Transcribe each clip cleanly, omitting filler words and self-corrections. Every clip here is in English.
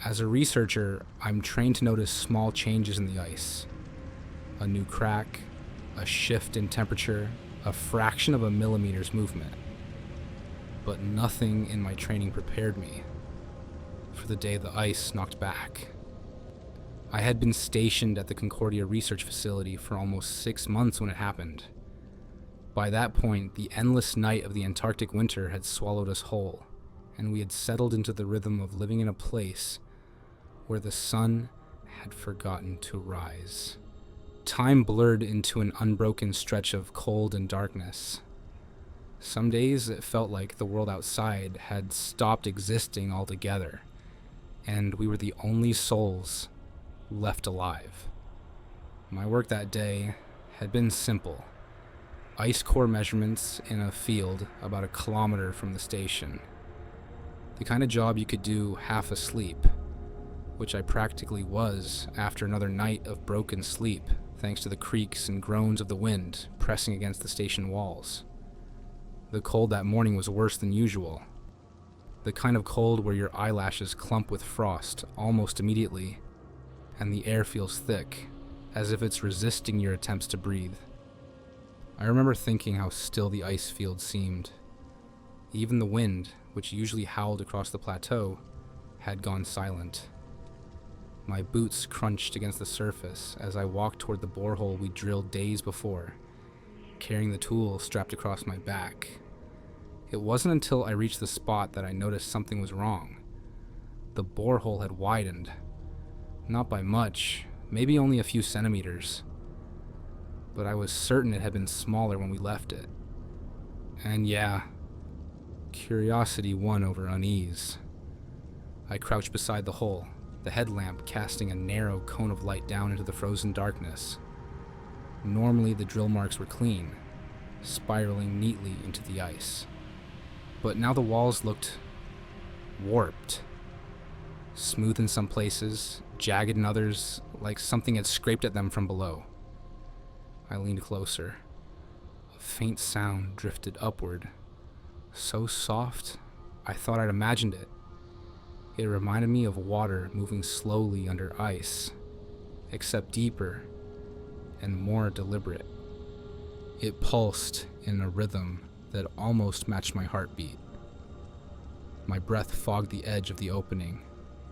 As a researcher, I'm trained to notice small changes in the ice. A new crack, a shift in temperature, a fraction of a millimeter's movement. But nothing in my training prepared me for the day the ice knocked back. I had been stationed at the Concordia Research Facility for almost 6 months when it happened. By that point, the endless night of the Antarctic winter had swallowed us whole, and we had settled into the rhythm of living in a place where the sun had forgotten to rise. Time blurred into an unbroken stretch of cold and darkness. Some days it felt like the world outside had stopped existing altogether, and we were the only souls left alive. My work that day had been simple. Ice core measurements in a field about 1 kilometer from the station. The kind of job you could do half asleep, which I practically was after another night of broken sleep, thanks to the creaks and groans of the wind pressing against the station walls. The cold that morning was worse than usual. The kind of cold where your eyelashes clump with frost almost immediately, and the air feels thick, as if it's resisting your attempts to breathe. I remember thinking how still the ice field seemed. Even the wind, which usually howled across the plateau, had gone silent. My boots crunched against the surface as I walked toward the borehole we drilled days before, carrying the tool strapped across my back. It wasn't until I reached the spot that I noticed something was wrong. The borehole had widened. Not by much, maybe only a few centimeters. But I was certain it had been smaller when we left it. And yeah, curiosity won over unease. I crouched beside the hole, the headlamp casting a narrow cone of light down into the frozen darkness. Normally the drill marks were clean, spiraling neatly into the ice. But now the walls looked warped. Smooth in some places, jagged in others, like something had scraped at them from below. I leaned closer. A faint sound drifted upward, so soft I thought I'd imagined it. It reminded me of water moving slowly under ice, except deeper and more deliberate. It pulsed in a rhythm that almost matched my heartbeat. My breath fogged the edge of the opening,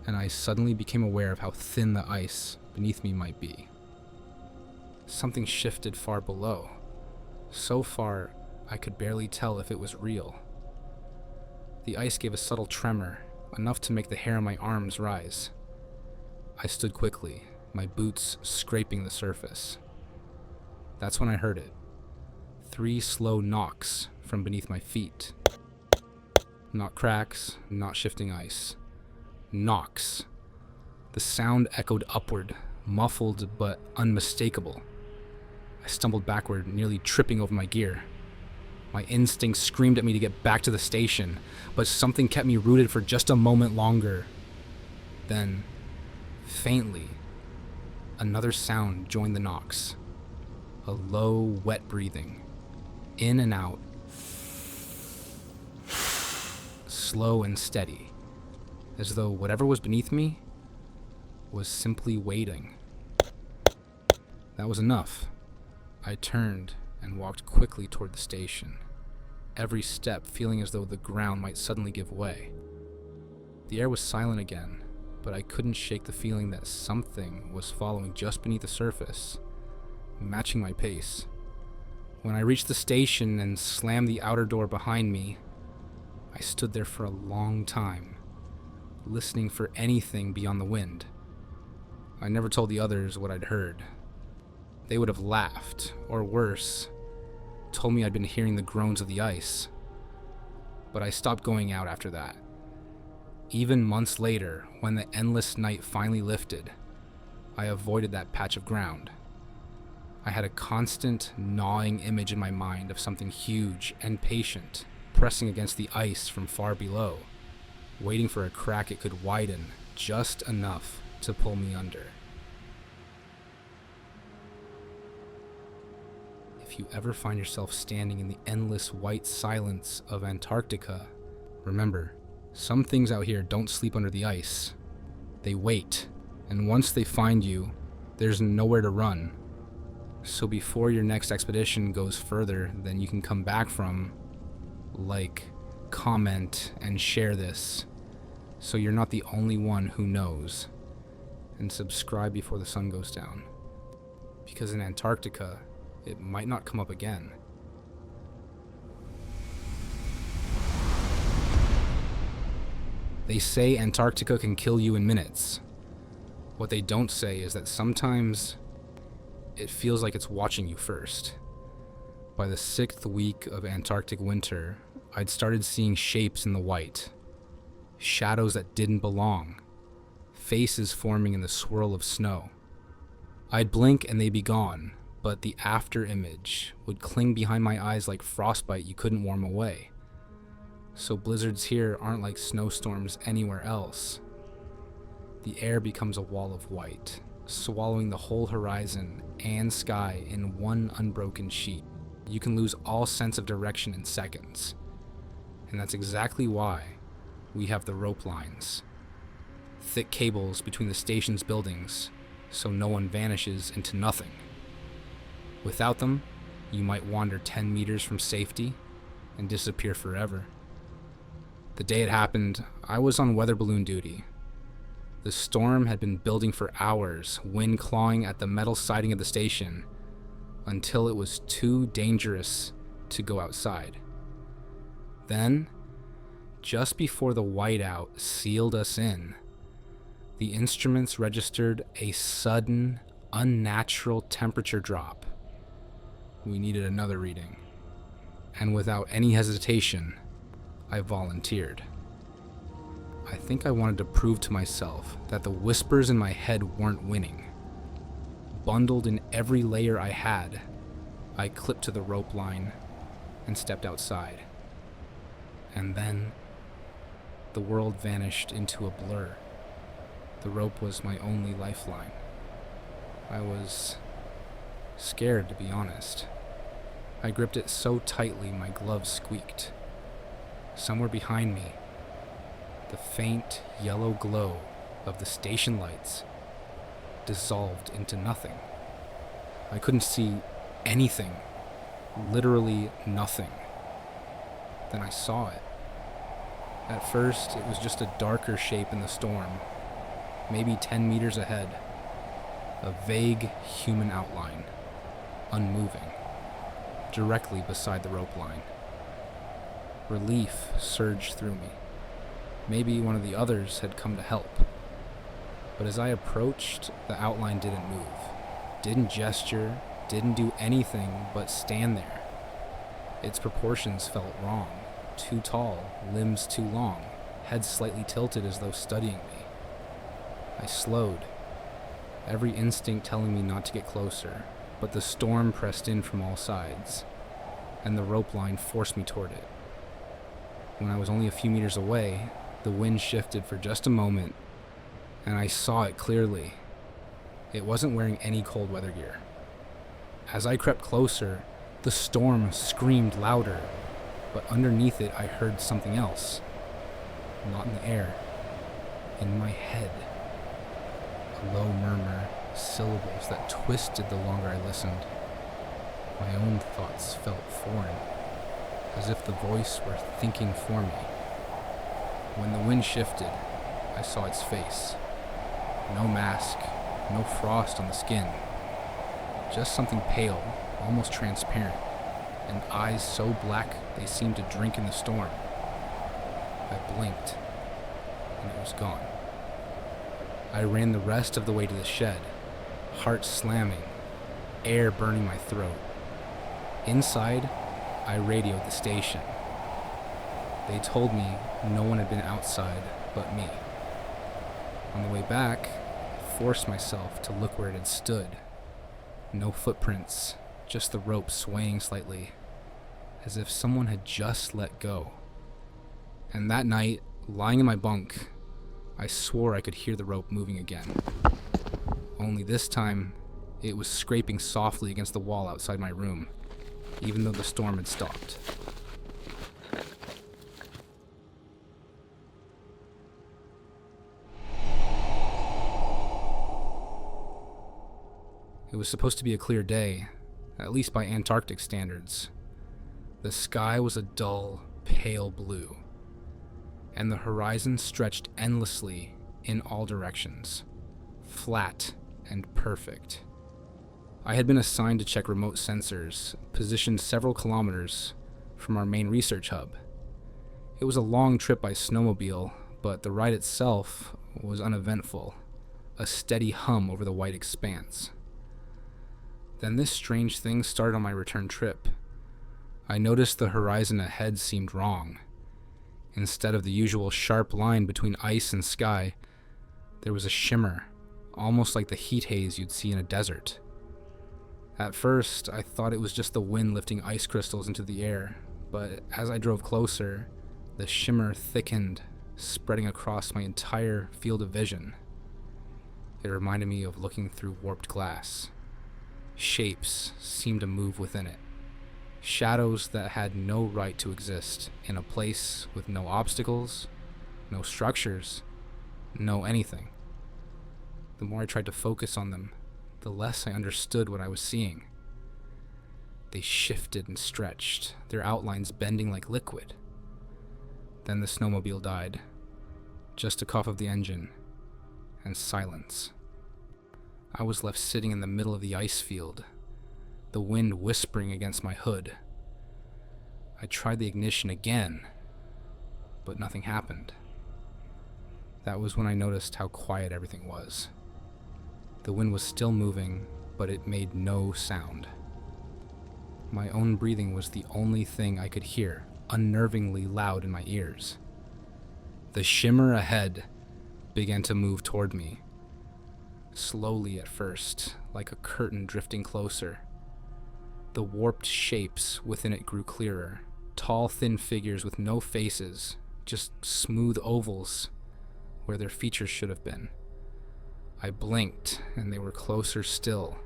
and I suddenly became aware of how thin the ice beneath me might be. Something shifted far below, so far I could barely tell if it was real. The ice gave a subtle tremor, enough to make the hair on my arms rise. I stood quickly, my boots scraping the surface. That's when I heard it. 3 slow knocks from beneath my feet. Not cracks, not shifting ice. Knocks. The sound echoed upward, muffled but unmistakable. I stumbled backward, nearly tripping over my gear. My instincts screamed at me to get back to the station, but something kept me rooted for just a moment longer. Then, faintly, another sound joined the knocks. A low, wet breathing. In and out. Slow and steady. As though whatever was beneath me was simply waiting. That was enough. I turned and walked quickly toward the station, every step feeling as though the ground might suddenly give way. The air was silent again, but I couldn't shake the feeling that something was following just beneath the surface, matching my pace. When I reached the station and slammed the outer door behind me, I stood there for a long time, listening for anything beyond the wind. I never told the others what I'd heard. They would have laughed, or worse, told me I'd been hearing the groans of the ice. But I stopped going out after that. Even months later, when the endless night finally lifted, I avoided that patch of ground. I had a constant, gnawing image in my mind of something huge and patient pressing against the ice from far below, waiting for a crack it could widen just enough to pull me under. If you ever find yourself standing in the endless white silence of Antarctica, remember, some things out here don't sleep under the ice. They wait, and once they find you, there's nowhere to run. So before your next expedition goes further than you can come back from, like, comment, and share this, so you're not the only one who knows. And subscribe before the sun goes down. Because in Antarctica, it might not come up again. They say Antarctica can kill you in minutes. What they don't say is that sometimes it feels like it's watching you first. By the 6th week of Antarctic winter, I'd started seeing shapes in the white. Shadows that didn't belong. Faces forming in the swirl of snow. I'd blink and they'd be gone, but the after image would cling behind my eyes like frostbite you couldn't warm away. So blizzards here aren't like snowstorms anywhere else. The air becomes a wall of white, swallowing the whole horizon and sky in one unbroken sheet. You can lose all sense of direction in seconds. And that's exactly why we have the rope lines. Thick cables between the station's buildings, so no one vanishes into nothing. Without them, you might wander 10 meters from safety and disappear forever. The day it happened, I was on weather balloon duty. The storm had been building for hours, wind clawing at the metal siding of the station, until it was too dangerous to go outside. Then, just before the whiteout sealed us in, the instruments registered a sudden, unnatural temperature drop. We needed another reading, and without any hesitation, I volunteered. I think I wanted to prove to myself that the whispers in my head weren't winning. Bundled in every layer I had, I clipped to the rope line and stepped outside. And then, the world vanished into a blur. The rope was my only lifeline. I was scared, to be honest. I gripped it so tightly my gloves squeaked. Somewhere behind me, the faint yellow glow of the station lights dissolved into nothing. I couldn't see anything, literally nothing. Then I saw it. At first, it was just a darker shape in the storm, maybe 10 meters ahead. A vague human outline, unmoving, directly beside the rope line. Relief surged through me. Maybe one of the others had come to help. But as I approached, the outline didn't move, didn't gesture, didn't do anything but stand there. Its proportions felt wrong. Too tall, limbs too long, head slightly tilted as though studying me. I slowed, every instinct telling me not to get closer, but the storm pressed in from all sides, and the rope line forced me toward it. When I was only a few meters away, the wind shifted for just a moment, and I saw it clearly. It wasn't wearing any cold weather gear. As I crept closer, the storm screamed louder, but underneath it I heard something else. Not in the air, in my head. A low murmur, syllables that twisted the longer I listened. My own thoughts felt foreign, as if the voice were thinking for me. When the wind shifted, I saw its face. No mask, no frost on the skin. Just something pale, almost transparent, and eyes so black they seemed to drink in the storm. I blinked, and it was gone. I ran the rest of the way to the shed, heart slamming, air burning my throat. Inside, I radioed the station. They told me no one had been outside but me. On the way back, I forced myself to look where it had stood. No footprints, just the rope swaying slightly, as if someone had just let go. And that night, lying in my bunk, I swore I could hear the rope moving again. Only this time, it was scraping softly against the wall outside my room, even though the storm had stopped. It was supposed to be a clear day, at least by Antarctic standards. The sky was a dull, pale blue, and the horizon stretched endlessly in all directions, flat and perfect. I had been assigned to check remote sensors, positioned several kilometers from our main research hub. It was a long trip by snowmobile, but the ride itself was uneventful, a steady hum over the white expanse. Then this strange thing started on my return trip. I noticed the horizon ahead seemed wrong. Instead of the usual sharp line between ice and sky, there was a shimmer, almost like the heat haze you'd see in a desert. At first, I thought it was just the wind lifting ice crystals into the air, but as I drove closer, the shimmer thickened, spreading across my entire field of vision. It reminded me of looking through warped glass. Shapes seemed to move within it. Shadows that had no right to exist in a place with no obstacles, no structures, no anything. The more I tried to focus on them, the less I understood what I was seeing. They shifted and stretched, their outlines bending like liquid. Then the snowmobile died. Just a cough of the engine, and silence. I was left sitting in the middle of the ice field, the wind whispering against my hood. I tried the ignition again, but nothing happened. That was when I noticed how quiet everything was. The wind was still moving, but it made no sound. My own breathing was the only thing I could hear, unnervingly loud in my ears. The shimmer ahead began to move toward me. Slowly at first, like a curtain drifting closer. The warped shapes within it grew clearer. Tall, thin figures with no faces, just smooth ovals where their features should have been. I blinked, and they were closer still,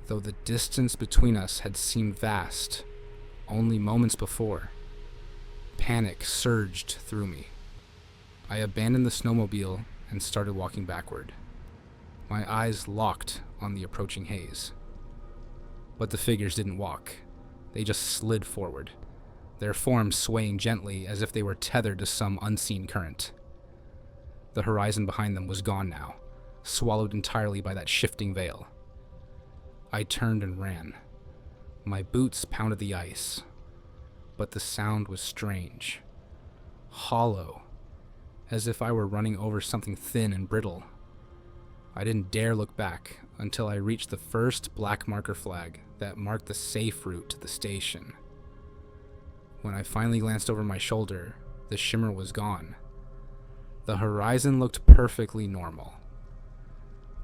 though the distance between us had seemed vast only moments before. Panic surged through me. I abandoned the snowmobile and started walking backward. My eyes locked on the approaching haze. But the figures didn't walk. They just slid forward, their forms swaying gently as if they were tethered to some unseen current. The horizon behind them was gone now, swallowed entirely by that shifting veil. I turned and ran. My boots pounded the ice, but the sound was strange, hollow, as if I were running over something thin and brittle. I didn't dare look back until I reached the first black marker flag that marked the safe route to the station. When I finally glanced over my shoulder, the shimmer was gone. The horizon looked perfectly normal.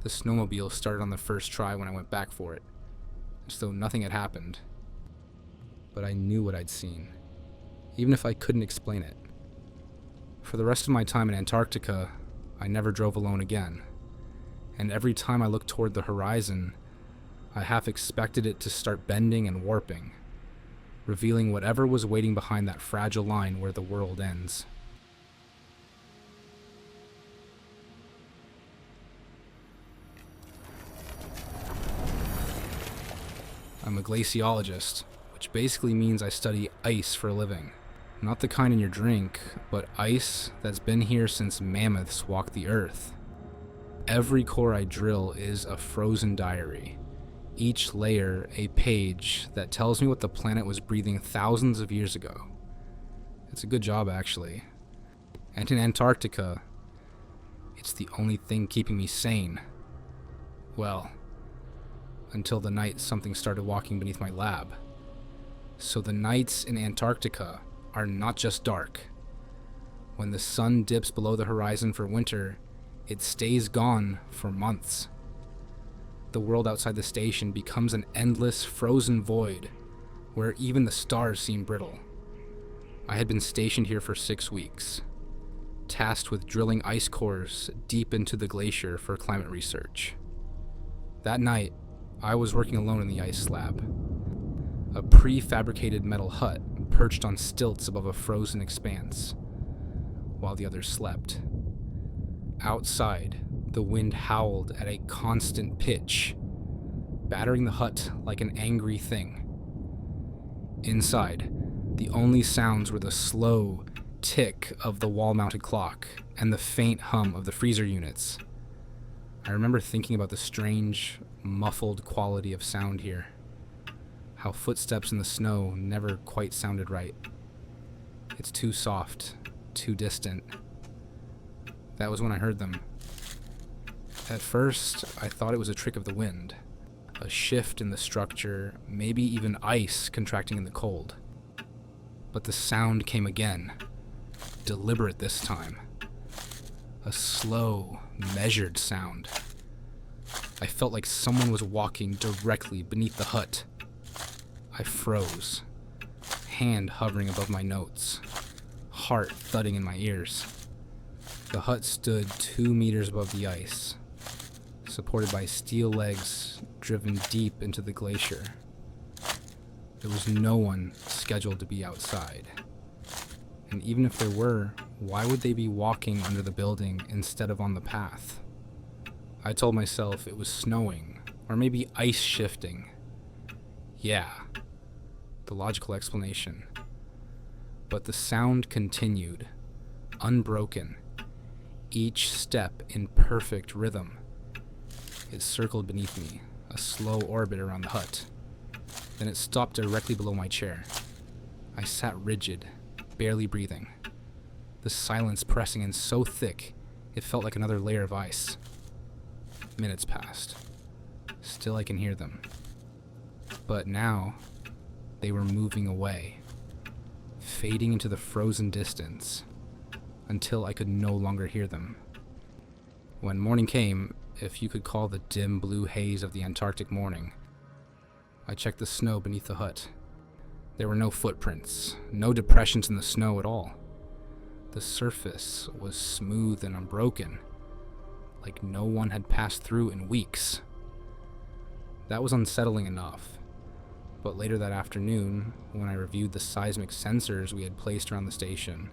The snowmobile started on the first try when I went back for it, as though nothing had happened. But I knew what I'd seen, even if I couldn't explain it. For the rest of my time in Antarctica, I never drove alone again. And every time I looked toward the horizon, I half expected it to start bending and warping, revealing whatever was waiting behind that fragile line where the world ends. I'm a glaciologist, which basically means I study ice for a living. Not the kind in your drink, but ice that's been here since mammoths walked the earth. Every core I drill is a frozen diary, each layer a page that tells me what the planet was breathing thousands of years ago. It's a good job, actually. And in Antarctica, it's the only thing keeping me sane. Well, until the night something started walking beneath my lab. So the nights in Antarctica are not just dark. When the sun dips below the horizon for winter, it stays gone for months. The world outside the station becomes an endless, frozen void, where even the stars seem brittle. I had been stationed here for 6 weeks, tasked with drilling ice cores deep into the glacier for climate research. That night, I was working alone in the ice slab, a prefabricated metal hut perched on stilts above a frozen expanse, while the others slept. Outside, the wind howled at a constant pitch, battering the hut like an angry thing. Inside, the only sounds were the slow tick of the wall-mounted clock and the faint hum of the freezer units. I remember thinking about the strange, muffled quality of sound here. How footsteps in the snow never quite sounded right. It's too soft, too distant. That was when I heard them. At first, I thought it was a trick of the wind. A shift in the structure, maybe even ice contracting in the cold. But the sound came again, deliberate this time. A slow, measured sound. I felt like someone was walking directly beneath the hut. I froze, hand hovering above my notes, heart thudding in my ears. The hut stood 2 meters above the ice, supported by steel legs driven deep into the glacier. There was no one scheduled to be outside. And even if there were, why would they be walking under the building instead of on the path? I told myself it was snowing, or maybe ice shifting. Yeah, the logical explanation. But the sound continued, unbroken, each step in perfect rhythm. It circled beneath me, a slow orbit around the hut. Then it stopped directly below my chair. I sat rigid, barely breathing. The silence pressing in so thick, it felt like another layer of ice. Minutes passed. Still I can hear them. But now, they were moving away, fading into the frozen distance, until I could no longer hear them. When morning came, if you could call the dim blue haze of the Antarctic morning, I checked the snow beneath the hut. There were no footprints, no depressions in the snow at all. The surface was smooth and unbroken, like no one had passed through in weeks. That was unsettling enough, but later that afternoon, when I reviewed the seismic sensors we had placed around the station,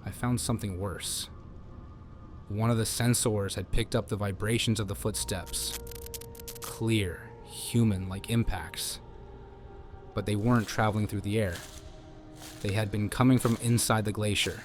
I found something worse. One of the sensors had picked up the vibrations of the footsteps. Clear, human-like impacts. But they weren't traveling through the air. They had been coming from inside the glacier,